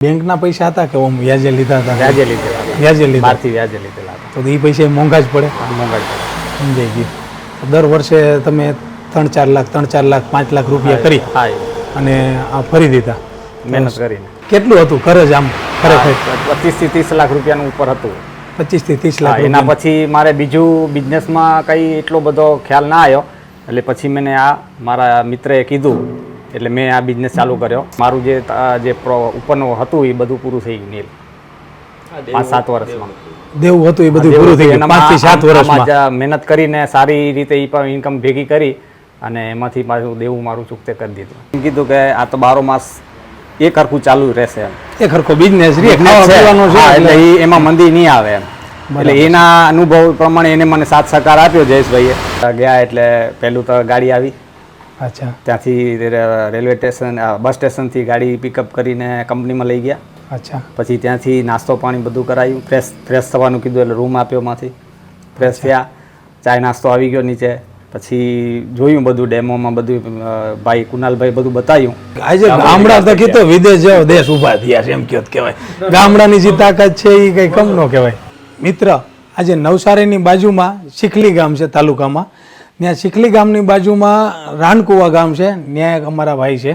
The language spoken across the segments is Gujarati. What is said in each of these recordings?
બેંકના પૈસા હતા કે ઓમ વ્યાજે લીધા હતા? વ્યાજે લીધેલા હતા. વ્યાજે લીધા. બહારથી વ્યાજે લીધેલા હતા. તો એ પૈસા મોંઘા જ પડે. મોંઘા જ પડે. સમજાઈ ગયું. દર વર્ષે તમે 3-4 લાખ 5 લાખ રૂપિયા કરી અને આ ફરી દીધા મહેનત કરીને. કેટલું હતું ખર્ચ આમ ખરેખર? 25 થી 30 લાખ રૂપિયાનું ઉપર હતું. 25 થી 30 લાખ. એના પછી મારે બીજું બિઝનેસમાં કંઈ એટલો બધો ખ્યાલ ના આવ્યો, એટલે પછી મેં આ મારા મિત્રએ કીધું એટલે મેં આ બિઝનેસ ચાલુ કર્યો. મારું જે ઉપરનું હતું એ બધું પૂરું થઈ ગયું. 5-7 વર્ષમાં દેવું હતું એ બધું પૂરું થઈ ગયું. 5 થી 7 વર્ષમાં મહેનત કરીને સારી રીતે ઇન્કમ ભેગી કરી અને એમાંથી પાછું દેવું મારું ચૂકતે કરી દીધું. એમ કીધું કે આ તો 12 માસ એક હરખું ચાલુ રહેશે એમ. એક હરખો બિઝનેસ રે, ખાવા પીવાનો છે એટલે એમાં મંદી નહીં આવે એમ. એટલે એના અનુભવ પ્રમાણે એને મને સાથ સહકાર આપ્યો જયેશભાઈએ. ગયા એટલે પહેલું તો ગાડી આવી. અચ્છા. ત્યાંથી રેલવે સ્ટેશન બસ સ્ટેશનથી ગાડી પિકઅપ કરીને કંપનીમાં લઈ ગયા. અચ્છા. પછી ત્યાંથી નાસ્તો પાણી બધું કરાયું. ફ્રેશ થવાનું કીધું એટલે રૂમ આપ્યો. માંથી ફ્રેશ થયા, ચાય નાસ્તો આવી ગયો નીચે. પછી જોયું બધું ડેમોમાં બધું ભાઈ કુનાલભાઈ બધું બતાવ્યું. આજે ગામડા તો કીધું વિદેશ જેવો દેશ ઉભા થયા છે એમ કયો કહેવાય. ગામડાની જે તાકાત છે એ કંઈ કમ ન કહેવાય. મિત્ર, આજે નવસારીની બાજુમાં શીખલી ગામ છે તાલુકામાં. ત્યાં શીખલી ગામની બાજુમાં રાનકુવા ગામ છે. ત્યાં એક અમારા ભાઈ છે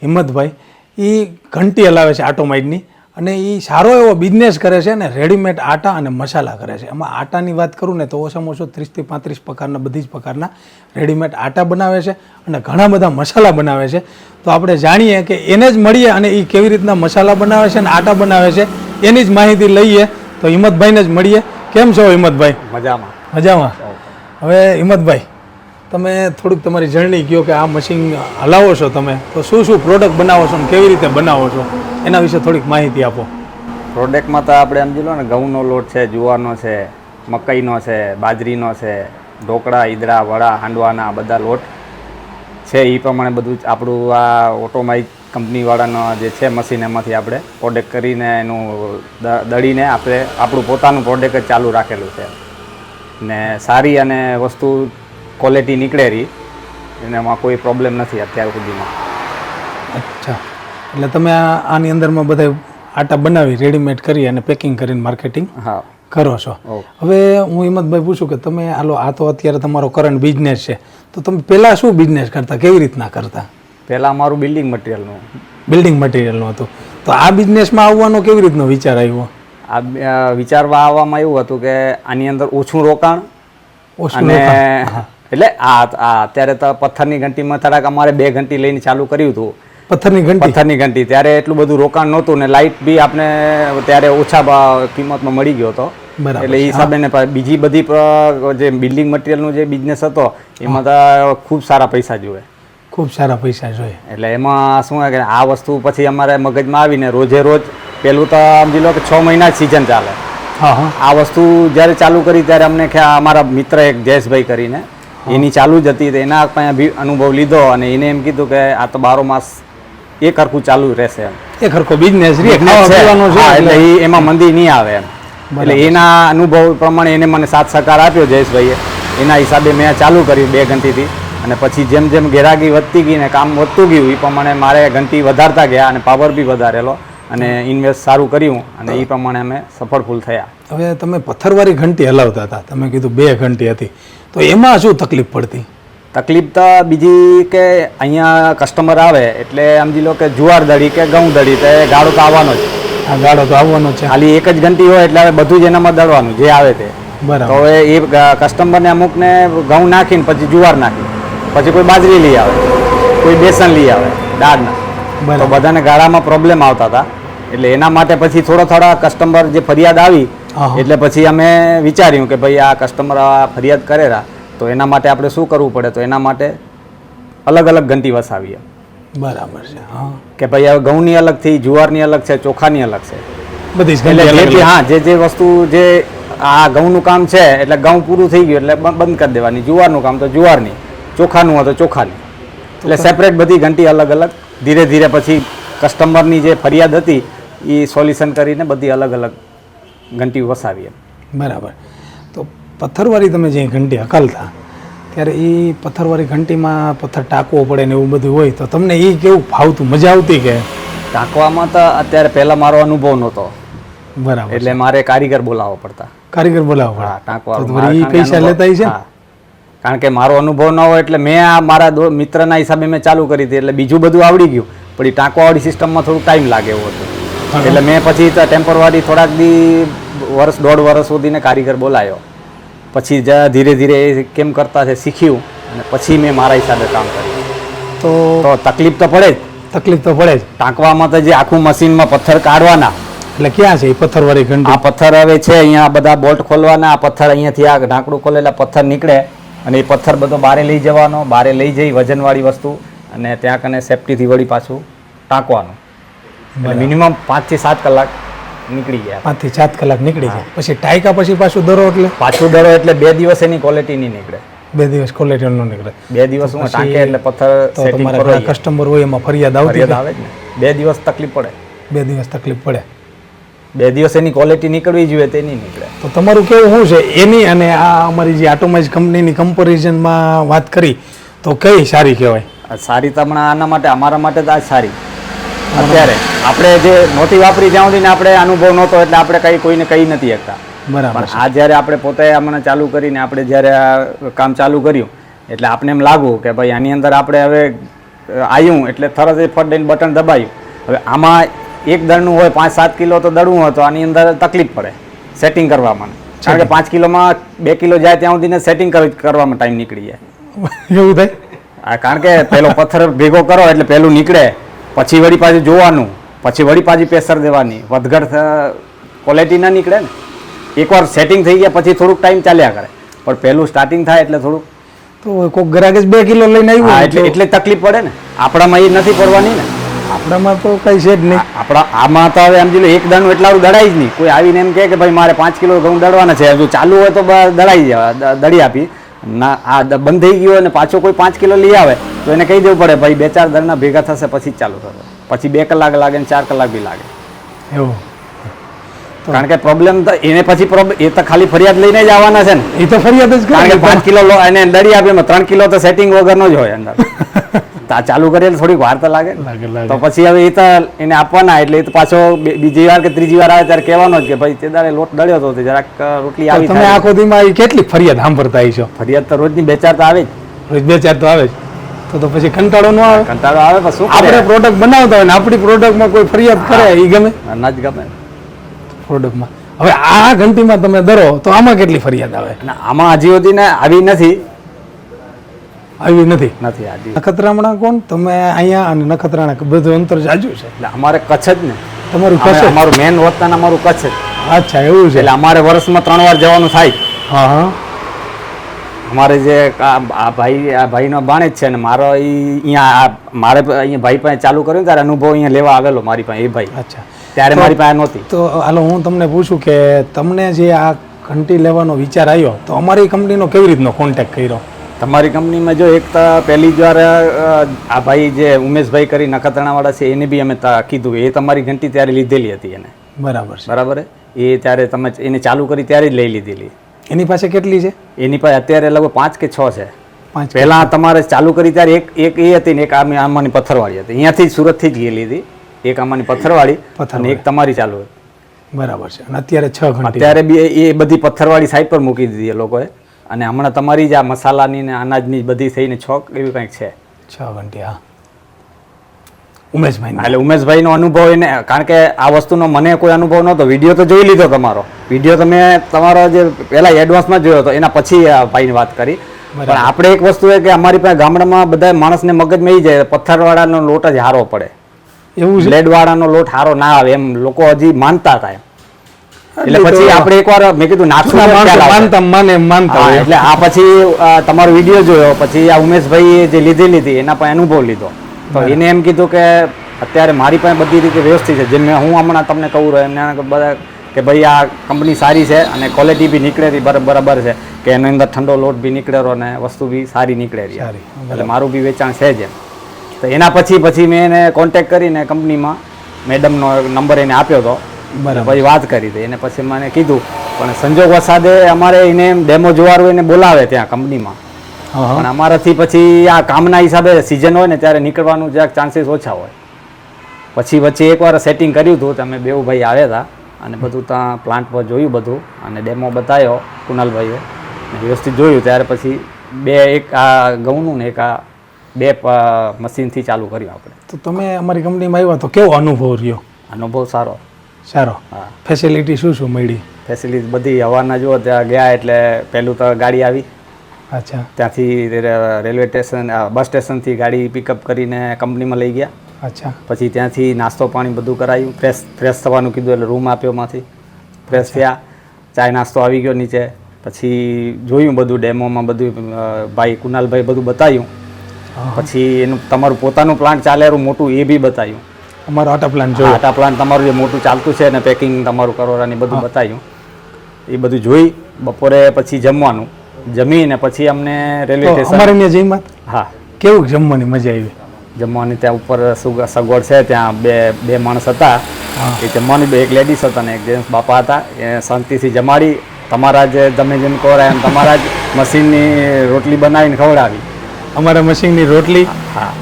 હિંમતભાઈ, એ ઘંટી હલાવે છે ઓટોમાઇડની અને એ સારો એવો બિઝનેસ કરે છે ને રેડીમેડ આટા અને મસાલા કરે છે. એમાં આટાની વાત કરું ને તો ઓછામાં ઓછો 30 થી 35 પ્રકારના બધી જ પ્રકારના રેડીમેડ આટા બનાવે છે અને ઘણા બધા મસાલા બનાવે છે. તો આપણે જાણીએ કે એને જ મળીએ અને એ કેવી રીતના મસાલા બનાવે છે અને આટા બનાવે છે એની જ માહિતી લઈએ. તો હિંમતભાઈને જ મળીએ. કેમ છો હિંમતભાઈ? મજામાં. મજામાં. હવે હિંમતભાઈ, તમે થોડુંક તમારી જર્ની કહો કે આ મશીન હલાવો છો તમે તો શું શું પ્રોડક્ટ બનાવો છો અને કેવી રીતે બનાવો છો એના વિશે થોડીક માહિતી આપો. પ્રોડક્ટમાં તો આપણે સમજી લો ને, ઘઉંનો લોટ છે, જુવારનો છે, મકાઈનો છે, બાજરીનો છે, ઢોકળા, ઈદડા, વડા, હાંડવાના બધા લોટ છે. એ પ્રમાણે બધું જ આપણું આ ઓટોમાઇક કંપનીવાળાનો જે છે મશીન એમાંથી આપણે પ્રોડક્ટ કરીને એનું દળીને આપણે આપણું પોતાનું પ્રોડક્ટ જ ચાલુ રાખેલું છે. ને સારી અને વસ્તુ ક્વોલિટી નીકળે રહી, એમાં કોઈ પ્રોબ્લેમ નથી અત્યાર સુધીમાં. અચ્છા, એટલે તમે આની અંદરમાં બધા આટા બનાવી રેડીમેડ કરી અને પેકિંગ કરીને માર્કેટિંગ કરો છો. હવે હું હિંમતભાઈ પૂછું કે તમે આ તો અત્યારે તમારો કરંટ બિઝનેસ છે, તો તમે પહેલાં શું બિઝનેસ કરતા, કેવી રીતના કરતા? પહેલાં અમારું બિલ્ડિંગ મટીરિયલનું હતું. તો આ બિઝનેસમાં આવવાનો કેવી રીતનો વિચાર આવ્યો? આ વિચારવા આવવામાં એવું હતું કે આની અંદર ઓછું રોકાણ અને એટલે અત્યારે તો પથ્થરની ઘંટીમાં થોડાક અમારે 2 ઘંટી લઈને ચાલુ કર્યું હતું. પથ્થરની ઘંટી ત્યારે એટલું બધું રોકાણ નહોતું ને લાઇટ બી આપણે ત્યારે ઓછા કિંમતમાં મળી ગયો હતો. એટલે એ હિસાબે ને બીજી બધી જે બિલ્ડિંગ મટીરિયલનો જે બિઝનેસ હતો એમાં તો ખૂબ સારા પૈસા જોઈએ. એટલે એમાં શું કે આ વસ્તુ પછી અમારે મગજમાં આવીને રોજે રોજ પેલું તો સમજી લો કે 6 મહિના જ સિઝન ચાલે. આ વસ્તુ જ્યારે ચાલુ કરી ત્યારે અમને અમારા મિત્ર એક જયેશભાઈ કરીને એની ચાલુ જ હતી. એના પાસે અનુભવ લીધો અને એને એમ કીધું કે આ તો 12 માસ એક હરખું ચાલુ રહેશે એમ. એક હરખો બિઝનેસ રે, ખાવા પીવાનો છે એટલે એમાં મંદી નહીં આવે એમ. એટલે એના અનુભવ પ્રમાણે એને મને સાથ સહકાર આપ્યો જયેશભાઈએ. એના હિસાબે મેં ચાલુ કર્યું 2 ઘંટીથી અને પછી જેમ જેમ ગેરાગી વધતી ગઈ ને કામ વધતું ગયું એ પ્રમાણે મારે ઘંટી વધારતા ગયા અને પાવર બી વધારેલો અને ઇન્વેસ્ટ સારું કર્યું અને એ પ્રમાણે અમે સફળફૂલ થયા. હવે તમે પથ્થરવાળી ઘંટી હલાવતા હતા, તમે કીધું 2 ઘંટી હતી, તો એમાં શું તકલીફ પડતી? તકલીફ તો બીજી કે અહીંયા કસ્ટમર આવે એટલે સમજી લો કે જુવાર દળી કે ઘઉં દળી તો ગાળો તો આવવાનો જ. ગાળો તો આવવાનો છે. ખાલી એક જ ઘંટી હોય એટલે હવે બધું જ એનામાં દળવાનું જે આવે તે. તો હવે એ કસ્ટમરને અમુકને ઘઉં નાખીને પછી જુવાર નાખી, પછી કોઈ બાજરી લઈ આવે, કોઈ બેસન લઈ આવે દાળના, તો બધાને ગાળામાં પ્રોબ્લેમ આવતા હતા. એટલે એના માટે પછી થોડા કસ્ટમર જે ફરિયાદ આવી એટલે પછી અમે વિચાર્યું કે ભાઈ આ કસ્ટમર ફરિયાદ કરેલા તો એના માટે આપણે શું કરવું પડે. તો એના માટે અલગ અલગ ઘંટી વસાવીએ. બરાબર છે. કે ભાઈ હવે ઘઉંની અલગથી, જુવારની અલગ છે, ચોખાની અલગ છે, બધી જે વસ્તુ જે આ ઘઉંનું કામ છે એટલે ઘઉં પૂરું થઈ ગયું એટલે બંધ કરી દેવાની. જુવારનું કામ તો જુવારની, ચોખાનું હોય તો ચોખાની. એટલે સેપરેટ બધી ઘંટી અલગ અલગ ધીરે ધીરે પછી કસ્ટમરની જે ફરિયાદ હતી એ સોલ્યુશન કરીને બધી અલગ અલગ ઘંટી વસાવીએ. બરાબર. તો પથ્થરવાળી તમે જે ઘંટી હકાલતા ત્યારે એ પથ્થરવાળી ઘંટીમાં પથ્થર ટાંકવો પડે ને એવું બધું હોય તો તમને એ કેવું ફાવતું, મજા આવતી કે? ટાંકવામાં તો અત્યારે પહેલા મારો અનુભવ નહોતો, બરાબર, એટલે મારે કારીગર બોલાવવો પડતા. કારીગર બોલાવો હા, પડે. ટાંકવા તો વળી ઈ પૈસા લેતા હશે ને? કારણ કે મારો અનુભવ ન હોય એટલે મેં આ મારા મિત્રના હિસાબે મેં ચાલુ કરી હતી, એટલે બીજું બધું આવડી ગયું, પણ એ ટાંકવાવાળી સિસ્ટમમાં થોડું ટાઈમ લાગે એવું હતું. એટલે મેં પછી ટેમ્પરરી થોડાક દી વર્ષ 1.5 વર્ષ સુધીને કારીગર બોલાયો, પછી ધીરે ધીરે એ કેમ કરતા છે શીખ્યું, અને પછી મેં મારા હિસાબે કામ કર્યું. તો તકલીફ તો પડે જ. તકલીફ તો પડે જ. ટાંકવામાં તો જે આખું મશીનમાં પથ્થર કાઢવાના, એટલે ક્યાં છે એ પથ્થરવાળી ઘંટી? આ પથ્થર હવે છે અહીંયા, બધા બોલ્ટ ખોલવાના, આ પથ્થર અહીંયાથી આ ઢાંકણું ખોલેલા પથ્થર નીકળે, અને એ પથ્થર બધો બારે લઈ જવાનો, બારે લઈ જઈ વજનવાળી વસ્તુ, અને ત્યાં કને સેફટીથી વળી પાછું ટાંકવાનું. મિનિમમ 5 થી 7 કલાક નીકળી ગયા. 5 થી 7 કલાક નીકળી જાય. પછી ટાઈકા પછી પાછું દરો એટલે પાછું દરો એટલે 2 દિવસ એની ક્વોલિટી નહીં નીકળે. 2 દિવસ ક્વોલિટી નો નીકળે. 2 દિવસ હું ટાંકે એટલે પથ્થર તો સેટિંગ તમારા કસ્ટમર હોય એમાં ફરિયાદ આવતી આવે જ ને. 2 દિવસ તકલીફ પડે. 2 દિવસ તકલીફ પડે. 2 દિવસ એની ક્વોલિટી નીકળવી જોઈએ તે નહીં નીકળે. તો તમારું કેવું શું છે એની અને આ અમારી જે ઓટોમાઇઝ કંપનીની કમ્પેરિઝનમાં વાત કરી તો કઈ સારી કહેવાય? સારી તમને આના માટે, અમારા માટે તો આ સારી. અત્યારે આપણે જે નહોતી વાપરી જ્યાં સુધી આપણે અનુભવ નહોતો, એટલે આપણે કઈ કોઈને કહી નથી શકતા. બરાબર. આ જ્યારે આપણે પોતે આમાં ચાલુ કરીને આપણે જ્યારે આ કામ ચાલુ કર્યું, એટલે આપણે એમ લાગ્યું કે ભાઈ આની અંદર આપણે હવે આવ્યું એટલે તરત જ ફટ દઈને બટન દબાયું. હવે આમાં એક દળનું હોય 5-7 કિલો તો દળવું હોય તો આની અંદર તકલીફ પડે સેટિંગ કરવામાં. કારણ કે 5 કિલોમાં 2 કિલો જાય ત્યાં સુધીને સેટિંગ કરવામાં ટાઈમ નીકળી જાય. એવું થાય? કારણ કે પેલો પથ્થર ભેગો કરો એટલે પેલું નીકળે, પછી વળી પાછું જોવાનું, પછી વળી પાછી પ્રેશર દેવાની, વધઘટ ક્વોલિટી ના નીકળે ને. એકવાર સેટિંગ થઈ ગયા પછી થોડુંક ટાઈમ ચાલ્યા કરે, પણ પહેલું સ્ટાર્ટિંગ થાય એટલે થોડુંક તો કોઈક ગ્રાહક જ 2 કિલો લઈને આવ્યું એટલે તકલીફ પડે ને. આપણામાં એ નથી પડવાની ને. આપણામાં તો કઈ છે જ નહીં. આપણા આમાં તો હવે સમજી લો એક દાણું એટલા દળાય જ નહીં. કોઈ આવીને એમ કહે કે ભાઈ મારે 5 કિલો ઘઉં દળવાના છે, જો ચાલુ હોય તો દળાઈ જવા, દળી આપી ના. આ બંધ થઈ ગયો અને પાછો કોઈ 5 કિલો લઈ આવે તો એને કહી દેવું પડે ભાઈ 2-4 દળના ભેગા થશે પછી જ ચાલુ થશે. પછી 2 કલાક લાગે ને 4 કલાક બી લાગે. એવું? કારણ કે પ્રોબ્લેમ તો એને પછી એ તો ખાલી ફરિયાદ લઈને જ આવવાના છે ને. એ તો ફરિયાદ જ કારણ કે 5 કિલો એને દળી આપી, 3 કિલો તો સેટિંગ વગરનો જ હોય અંદર. ચાલુ કરેલ થોડીક વાર તો લાગે. તો પછી હવે એ તો એને આપવાના, એટલે એ તો પાછો બીજી વાર કે ત્રીજી વાર આવે ત્યારે કહેવાનો જ કે ભાઈ તે દાડે લોટ દળ્યો હતો જરાક રોટલી આવી. તમે આખો દીમાં કેટલી ફરિયાદ સાંભળતા છો? ફરિયાદ તો રોજની 2-4 તો આવે જ. રોજ 2-4 તો આવે જ. તો પછી કંટાળો ન આવે? કંટાળો આવે પણ શું આપણે પ્રોડક્ટ બનાવતા હોય ને આપણી પ્રોડક્ટમાં કોઈ ફરિયાદ કરે એ ગમે ના જ ગમે પ્રોડક્ટમાં. હવે આ ઘંટીમાં તમે દરો તો આમાં કેટલી ફરિયાદ આવે? આમાં હજી સુધી ને આવી નથી. આવી નથી? નથી આજે. નખત્રાણા કોણ તમે અહીંયા અને નખત્રાણા બધું અંતર જાજુ છે? એટલે અમારે કચ્છ જ ને. તમારું કચ્છ? અમારું મેન વતન અમારું કચ્છ જ. અચ્છા એવું છે. એટલે અમારે વર્ષમાં 3 વાર જવાનું થાય. હા હા. અમારે જે આ ભાઈનો બાણે જ છે ને મારો અહીંયા મારે અહીંયા ભાઈ પાસે ચાલુ કર્યું ત્યારે અનુભવ અહીંયા લેવા આવેલો મારી પાસે એ ભાઈ. અચ્છા. ત્યારે મારી પાસે નહોતી. તો હાલો હું તમને પૂછું કે તમને જે આ ઘંટી લેવાનો વિચાર આવ્યો તો અમારી કંપનીનો કેવી રીતનો કોન્ટેક્ટ કર્યો? તમારી કંપનીમાં જો એક તો પહેલી જ વાર આ ભાઈ જે ઉમેશભાઈ કરી નખત્રાણાવાળા છે એને બી અમે કીધું એ તમારી ઘંટી ત્યારે લીધેલી હતી એને. બરાબર છે. બરાબર. એ ત્યારે તમે એને ચાલુ કરી ત્યારે જ લઈ લીધેલી. એની પાસે કેટલી છે? એની પાસે અત્યારે લગભગ 5 કે 6 છે. 5. પહેલાં તમારે ચાલુ કરી ત્યારે એક એ હતી ને એક આમાંની પથ્થરવાળી હતી. અહીંયાથી જ સુરતથી જ ગયેલી હતી. એક આમાંની પથ્થરવાળી અને એક તમારી ચાલુ હતી. બરાબર છે. અને અત્યારે 6 ઘંટી. અત્યારે બી એ બધી પથ્થરવાળી સાઈડ પર મૂકી દીધી એ લોકોએ. અને હમણાં તમારી જ આ મસાલાની ને અનાજની બધી થઈને 6 એવી કંઈક છે. 6 ઘંટી. હા. ઉમેશભાઈ એટલે ઉમેશભાઈનો અનુભવ એને, કારણ કે આ વસ્તુનો મને કોઈ અનુભવ નહોતો. વિડીયો તો જોઈ લીધો તમારો. વિડીયો તો મેં તમારો જે પહેલાં એડવાન્સમાં જોયો હતો, એના પછી ભાઈની વાત કરી. પણ આપણે એક વસ્તુ એ કે અમારી પાસે ગામડામાં બધા માણસને મગજમાં આવી જાય પથ્થરવાળાનો લોટ જ હારો પડે. એવું બ્લેડવાળાનો લોટ હારો ના આવે એમ લોકો હજી માનતા હતા. એટલે પછી આપણે એકવાર મેં કીધું માનતા. એટલે આ પછી તમારો વિડીયો જોયો, પછી આ ઉમેશભાઈ જે લીધેલી હતી એના પાસે અનુભવ લીધો. તો એને એમ કીધું કે અત્યારે મારી પાસે બધી રીતે વ્યવસ્થિત છે. જેમ હું હમણાં તમને કહું રહ્યો એમને બધા કે ભાઈ આ કંપની સારી છે અને ક્વોલિટી બી નીકળેલી બરાબર છે, કે એની અંદર ઠંડો લોટ બી નીકળેલો અને વસ્તુ બી સારી નીકળેલી. એટલે મારું બી વેચાણ છે જ. તો એના પછી મેં એને કોન્ટેક્ટ કરીને કંપનીમાં મેડમનો નંબર એને આપ્યો હતો. પછી વાત કરી હતી એને. પછી મને કીધું પણ સંજોગ વસાદે અમારે એને ડેમો જોવાનું એને બોલાવે ત્યાં કંપનીમાં. પણ અમારાથી પછી આ કામના હિસાબે સિઝન હોય ને ત્યારે નીકળવાનું જરાક ચાન્સીસ ઓછા હોય. પછી વચ્ચે એકવાર સેટિંગ કર્યું હતું, તમે બેઉ ભાઈ આવ્યા હતા અને બધું ત્યાં પ્લાન્ટ પર જોયું બધું અને ડેમો બતાવ્યો કુનાલભાઈએ, વ્યવસ્થિત જોયું. ત્યારે પછી એક આ ઘઉંનું ને એક આ 2 મશીનથી ચાલુ કર્યું આપણે. તો તમે અમારી કંપનીમાં આવ્યા તો કેવો અનુભવ રહ્યો? અનુભવ સારો. હા. ફેસિલિટી શું મળી? ફેસિલિટી બધી હવાના જુઓ, ત્યાં ગયા એટલે પહેલું તો ગાડી આવી. અચ્છા. ત્યાંથી રેલવે સ્ટેશન બસ સ્ટેશનથી ગાડી પિકઅપ કરીને કંપનીમાં લઈ ગયા. અચ્છા. પછી ત્યાંથી નાસ્તો પાણી બધું કરાયું, ફ્રેશ થવાનું કીધું એટલે રૂમ આપ્યો, માંથી ફ્રેશ થયા, ચાય નાસ્તો આવી ગયો નીચે. પછી જોયું બધું ડેમોમાં બધું ભાઈ કુનાલભાઈ બધું બતાવ્યું. પછી એનું તમારું પોતાનું પ્લાન્ટ ચાલે એનું મોટું એ બી બતાવ્યું. અમારો આટા પ્લાન્ટ જોયો. આટા પ્લાન્ટ તમારું જે મોટું ચાલતું છે ને પેકિંગ તમારું કરવાની બધું બતાવ્યું. એ બધું જોઈ બપોરે પછી જમવાનું જમીને પછી અમને રેલવે સ્ટેશન અમારે ત્યાં જઈમાં. હા. કેવું જમવાની મજા આવી? જમવાની ત્યાં ઉપર સગવડ છે, ત્યાં બે માણસ હતા. એ જમવાની એક લેડીઝ હતા ને એક જેન્ટ્સ બાપા હતા. એ શાંતિથી જમાડી, તમારા જ તમે જેમ કહો એમ તમારા જ મશીનની રોટલી બનાવીને ખવડાવી. અમારા મશીનની રોટલી,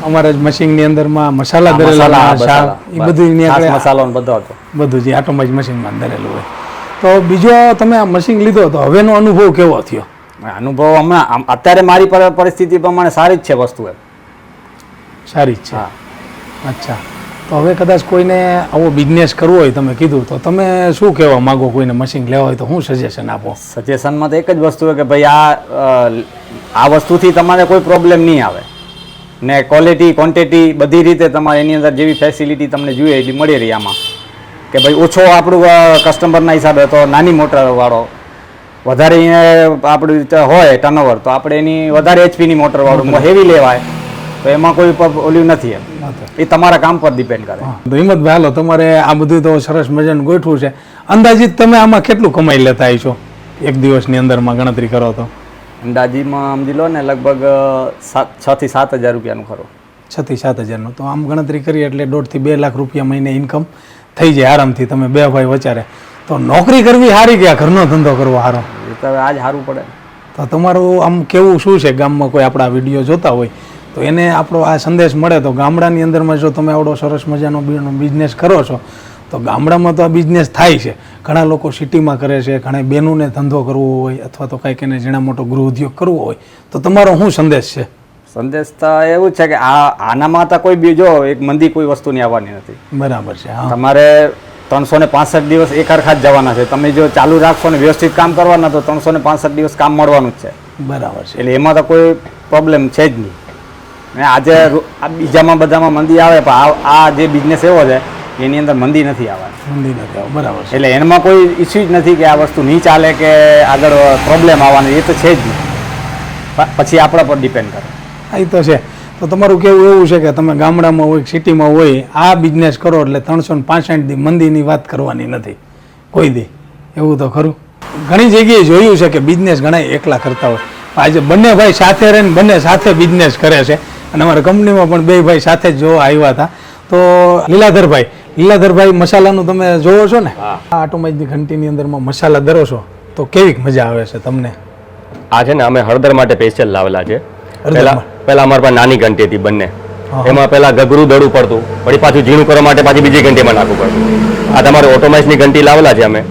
અમારા મશીનની અંદરમાં મસાલા દરેલા, એ બધું મસાલો બધો હતો, બધું જે ઓટોમેટિક મશીનમાં દરેલું હોય. તો બીજો તમે આ મશીન લીધો તો હવેનો અનુભવ કેવો થયો? અનુભવ હમણાં અત્યારે મારી પરિસ્થિતિ પ્રમાણે સારી જ છે વસ્તુ. એમ સારી જ છે. અચ્છા. તો હવે કદાચ કોઈને આવો બિઝનેસ કરવો હોય, તમે કીધું, તો તમે શું કહેવા માગો? કોઈને મશીન લેવા હોય તો શું સજેશન આપો? સજેશનમાં તો એક જ વસ્તુ હોય કે ભાઈ આ વસ્તુથી તમારે કોઈ પ્રોબ્લેમ નહીં આવે ને ક્વોલિટી ક્વોન્ટિટી બધી રીતે તમારે એની અંદર જેવી ફેસિલિટી તમને જોઈએ એટલી મળી રહી. આમાં કે ભાઈ ઓછો આપણું કસ્ટમરના હિસાબે તો નાની મોટરવાળો, વધારે આપણું હોય ટર્નઓવર તો આપણે એની વધારે એચપીની મોટરવાળું હેવી લેવાય તો એમાં કોઈ ઓલું નથી. એમ એ તમારા કામ પર ડિપેન્ડ કરે. તો હિંમતભાઈ, હાલો, તમારે આ બધું તો સરસ મજાનું ગોઠવું છે. અંદાજિત તમે આમાં કેટલું કમાઈ લેતા છો એક દિવસની અંદરમાં ગણતરી કરો તો? અંદાજીમાં સમજી લો ને લગભગ 6 થી 7 હજાર રૂપિયાનું ખરો. 6 થી 7 હજારનું. તો આમ ગણતરી કરીએ એટલે 1.5 થી 2 લાખ રૂપિયા મહિને ઇન્કમ થઈ જાય આરામથી. તમે બે ભાઈ વચારે તો નોકરી કરવી સારી કે ઘરનો ધંધો કરવો સારો? એ તો આજ સારું પડે. તો તમારું આમ કેવું શું છે? ગામમાં કોઈ આપણા વિડીયો જોતા હોય તો એને આપણો આ સંદેશ મળે તો ગામડાની અંદરમાં જો તમે આવડો સરસ મજાનો બિઝનેસ કરો છો તો ગામડામાં તો આ બિઝનેસ થાય છે. ઘણા લોકો સિટીમાં કરે છે, ઘણા બહેનોને ધંધો કરવો હોય અથવા તો કાંઈક એને ઝીણા મોટો ગૃહ ઉદ્યોગ કરવો હોય તો તમારો શું સંદેશ છે? સંદેશ તો એવું છે કે આનામાં તો કોઈ બીજો એક મંદી કોઈ વસ્તુની આવવાની નથી. બરાબર છે. તમારે 365 દિવસ એક હરખા જ જવાના છે. તમે જો ચાલુ રાખશો ને વ્યવસ્થિત કામ કરવાના તો 365 દિવસ કામ મળવાનું જ છે. બરાબર છે. એટલે એમાં તો કોઈ પ્રોબ્લેમ છે જ નહીં. આજે બીજામાં બધામાં મંદી આવે પણ આ જે બિઝનેસ એવો છે એની અંદર મંદી નથી આવવાની. મંદી નથી આવે. બરાબર છે. એટલે એમાં કોઈ ઇસ્યુ જ નથી કે આ વસ્તુ નહીં ચાલે કે આગળ પ્રોબ્લેમ આવવાની, એ તો છે જ નહીં. પછી આપણા પર ડિપેન્ડ કરે. એ તો છે. તો તમારું કેવું એવું છે કે તમે ગામડામાં હોય સિટીમાં હોય આ બિઝનેસ કરો એટલે 365 દી મંદીની વાત કરવાની નથી કોઈ દી. એવું તો ખરું. ઘણી જગ્યાએ જોયું છે કે બિઝનેસ ઘણા એકલા કરતા હોય. આજે બંને ભાઈ સાથે રહીને બંને સાથે બિઝનેસ કરે છે અને અમારા કંપનીમાં પણ 2 ભાઈ સાથે જ જોવા આવ્યા હતા. તો લીલાધરભાઈ મસાલાનું તમે જોવો છો ને, આ ઓટોમેટિક ઘંટીની અંદરમાં મસાલા દરો છો તો કેવી મજા આવે છે તમને? આ છે ને અમે હળદર માટે સ્પેશિયલ લાવેલા છે. પહેલા અમારી પાસે નાની ઘંટી હતી બંને, એમાં પહેલા ગગરું દળવું પડતું, પછી પાછું ઝીણું કરવા માટે પાછી બીજી ઘંટીમાં નાખવું પડતું. આ તમારે ઓટોમેટિકની ઘંટી લાવેલા છે અમે.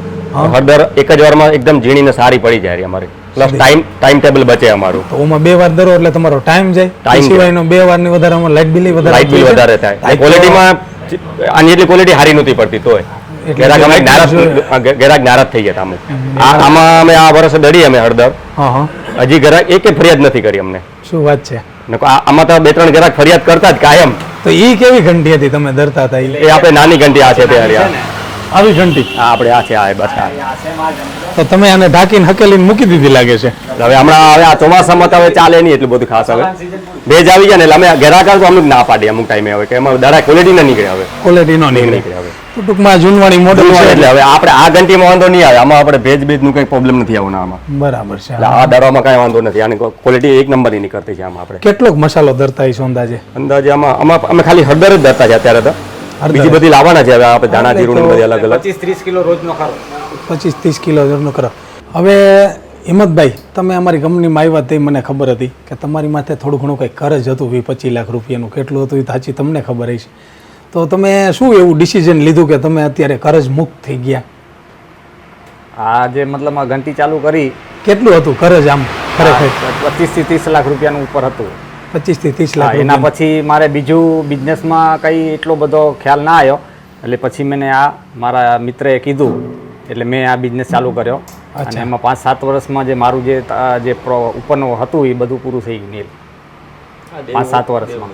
હળદર એક જ વારમાં એકદમ ઝીણીને સારી પડી જાય અમારી, પ્લસ ટાઈમ ટેબલ બચે અમારું. તો ઓમાં 2 વાર દરો એટલે તમારો ટાઈમ જાય. ટાઈમ સિવાયનો 2 વારની વધારામાં લાઇટ બિલ વધારે થાય. ક્વોલિટીમાં આની એટલી ક્વોલિટી સારી નહોતી પડતી તોય ગ્રાહક નારાજ થઈ ગયા અમુક. આમાં અમે આ વર્ષે દળી અમે હળદર, હજી ગ્રાહક એક ફરિયાદ નથી કરી અમને. શું વાત છે? આમાં તો 2-3 ગ્રાહક ફરિયાદ કરતા જ કાયમ. તો એ કેવી ઘંટી હતી તમે દરતા હતા? એ આપણે નાની ઘંટી આ છે તે આવી ઘંટી આપણે આ છે આ બસ. તો તમે આને ઢાંકીને હકેલીને મૂકી દીધી લાગે છે. હવે હમણાં આ ચોમાસામાં તો હવે ચાલે નહીં એટલું બધું ખાસ. હવે ભેજ આવી જાય ને એટલે અમે ગ્રાહક તો અમુક ના પાડીએ અમુક ટાઈમે હવે કે એમાં દાડા ક્વોલિટી ના નીકળે. હવે ક્વોલિટી નો નીકળે હવે ટૂંકમાં જૂનવાણી મોડલ છે એટલે હવે આપણે આ ઘંટીમાં વાંધો નહીં આવે. આમાં આપણે ભેજ નું કઈ પ્રોબ્લેમ નથી આવવાનો આમાં. બરાબર છે. આ દરવામાં કઈ વાંધો નથી. આની ક્વોલિટી એક નંબર ની નીકળતી છે આમાં. આપણે કેટલોક મસાલો ધરતા છે અંદાજે? આમાં અમે ખાલી હળદર જ ધરતા છે અત્યારે તો. બીજી બધી લાવવાના છે હવે આપણે ધાણા જીરું બધી અલગ અલગ. 25-30 કિલો રોજનો ખરો. 25-30 કિલો રોજનો કરો. હવે હિંમતભાઈ, તમે અમારી કંપનીમાં આવ્યા તે મને ખબર હતી કે તમારી માથે થોડું ઘણું કંઈ કરજ હતું 20-25 લાખ રૂપિયાનું. કેટલું હતું એ સાચી તમને ખબર હશે. તો તમે શું એવું ડિસિઝન લીધું કે તમે અત્યારે કરજ મુક્ત થઈ ગયા? આ જે મતલબ આ ઘંટી ચાલુ કરી કેટલું હતું કરજ આમ ખરેખર? 25 થી 30 લાખ રૂપિયાનું ઉપર હતું. 25 થી 30 લાખ એના પછી મારે બીજું બિઝનેસમાં કંઈ એટલો બધો ખ્યાલ ના આવ્યો, એટલે પછી મેં આ મારા મિત્રએ કીધું એટલે મેં આ બિઝનેસ ચાલુ કર્યો. અને એમાં 5-7 વર્ષમાં જે મારું જે ઉપરનું હતું એ બધું પૂરું થઈ ગયું. 5-7 વર્ષમાં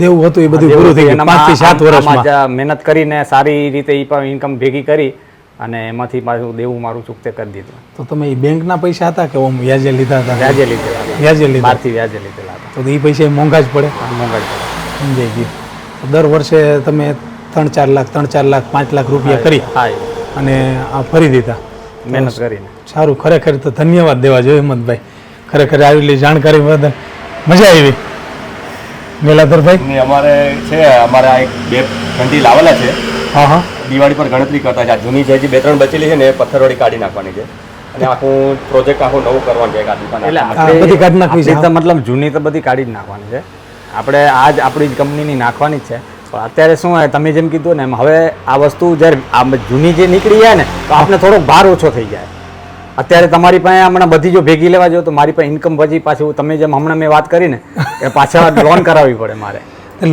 દેવું હતું એ બધું પૂરું થઈ ગયું. 5 થી 7 વર્ષમાં મહેનત કરીને સારી રીતે એ પણ ઇન્કમ ભેગી કરી અને એમાંથી મારું દેવું મારું ચૂકતે કરી દીધું. તો તમે એ બેંકના પૈસા હતા કે ઓમ વ્યાજે લીધા હતા? વ્યાજે લીધેલા હતા. વ્યાજે લીધા. બહારથી વ્યાજે લીધેલા હતા. તો એ પૈસા મોંઘા જ પડે. મોંઘા જ પડે. સમજાઈ ગયું. દર વર્ષે તમે 3-4 લાખ 5 લાખ રૂપિયા કરી હા અને આ ફરી દીધા મહેનત કરીને. સારું, ખરેખર તો ધન્યવાદ દેવા જોઈએ હિંમતભાઈ. ખરેખર આવેલી જાણકારી બદલ મજા આવી. મેલાધરભાઈ અમારે એક 2 ઘંટી લાવેલા છે. હા હા, દિવાળી પર ગણતરી કરતા છે. આ જૂની જે 2-3 બચેલી છે ને એ પથ્થરવાળી કાઢી નાખવાની છે અને આખું પ્રોજેક્ટ નવું કરવાનું છે. એટલે આ બધી કાઢી નાખવી છે. આપણી તો મતલબ જૂની તો બધી કાઢી જ નાખવાની છે. આપણે આજ આપણી જ કંપનીની નાખવાની જ છે. પણ અત્યારે શું હોય, તમે જેમ કીધું ને એમ હવે આ વસ્તુ જ્યારે આ જૂની જે નીકળી જાય ને તો આપણે થોડોક ભાર ઓછો થઈ જાય. અત્યારે તમારી પાસે હમણાં બધી જો ભેગી લેવા જાવ તો મારી પાસે ઇન્કમ પછી પાછું તમે જેમ હમણાં મેં વાત કરી ને કે પાછા લોન કરાવવી પડે મારે.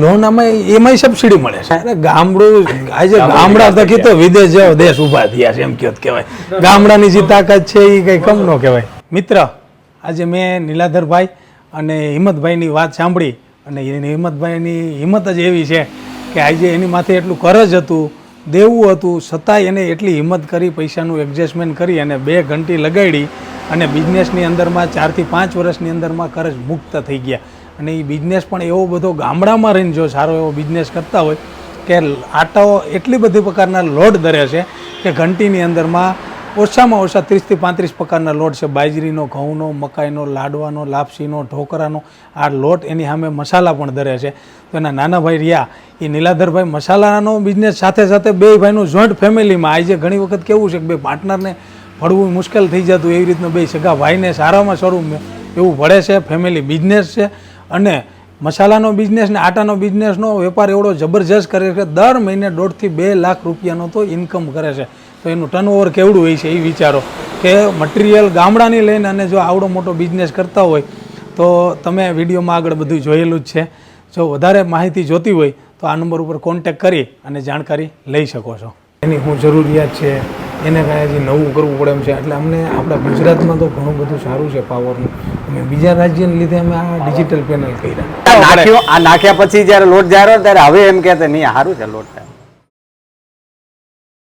લોન એમાં સબસિડી મળે છે. અરે ગામડું આજે ગામડા થકી તો વિદેશ જેવો દેશ ઉભા થયા છે એમ કહેવાય. ગામડાની જે તાકાત છે એ કઈ કમ ન કહેવાય. મિત્ર, આજે મેં નીલાધરભાઈ અને હિંમતભાઈની વાત સાંભળી અને હિંમતભાઈની હિંમત જ એવી છે કે આજે એની માથે એટલું કરજ હતું, દેવું હતું, છતાંય એને એટલી હિંમત કરી પૈસાનું એડજસ્ટમેન્ટ કરી અને 2 ઘંટી લગાડી અને બિઝનેસની અંદરમાં 4 થી 5 વર્ષની અંદરમાં કરજ મુક્ત થઈ ગયા. અને એ બિઝનેસ પણ એવો બધો ગામડામાં રહીને જો સારો એવો બિઝનેસ કરતા હોય કે આટાઓ એટલી બધી પ્રકારના લોટ ધરે છે કે ઘંટીની અંદરમાં ઓછામાં ઓછા 30 થી 35 પ્રકારના લોટ છે. બાજરીનો, ઘઉંનો, મકાઈનો, લાડવાનો, લાપસીનો, ઢોકરાનો આ લોટ, એની સામે મસાલા પણ ધરે છે. તો એના નાના ભાઈ રહ્યા એ નીલાધરભાઈ મસાલાનો બિઝનેસ સાથે સાથે 2 ભાઈનું જોઈન્ટ ફેમિલીમાં આજે ઘણી વખત કેવું છે કે 2 પાર્ટનરને ભળવું મુશ્કેલ થઈ જતું, એવી રીતનું 2 સગા ભાઈને સારામાં સારું એવું ભળે છે. ફેમિલી બિઝનેસ છે અને મસાલાનો બિઝનેસ ને આટાનો બિઝનેસનો વેપાર એવડો જબરજસ્ત કરે છે. દર મહિને 1.5 થી 2 લાખ રૂપિયાનો તો ઇન્કમ કરે છે. તો એનું ટર્નઓવર કેવડું હોય છે એ વિચારો કે મટીરિયલ ગામડાની લઈને અને જો આવડો મોટો બિઝનેસ કરતા હોય તો તમે વિડીયોમાં આગળ બધું જોયેલું જ છે. જો વધારે માહિતી જોતી હોય તો આ નંબર ઉપર કોન્ટેક કરી અને જાણકારી લઈ શકો છો. એની શું જરૂરિયાત છે, એને કાંઈ હજી નવું કરવું પડે એમ છે. એટલે અમને આપણા ગુજરાતમાં તો ઘણું બધું સારું છે પાવરનું. અમે બીજા રાજ્યને લીધે અમે આ ડિજિટલ પેનલ કર્યા. નાખ્યા પછી જ્યારે લોટ જારો ત્યારે હવે એમ કહેતા નહીં સારું છે લોટ.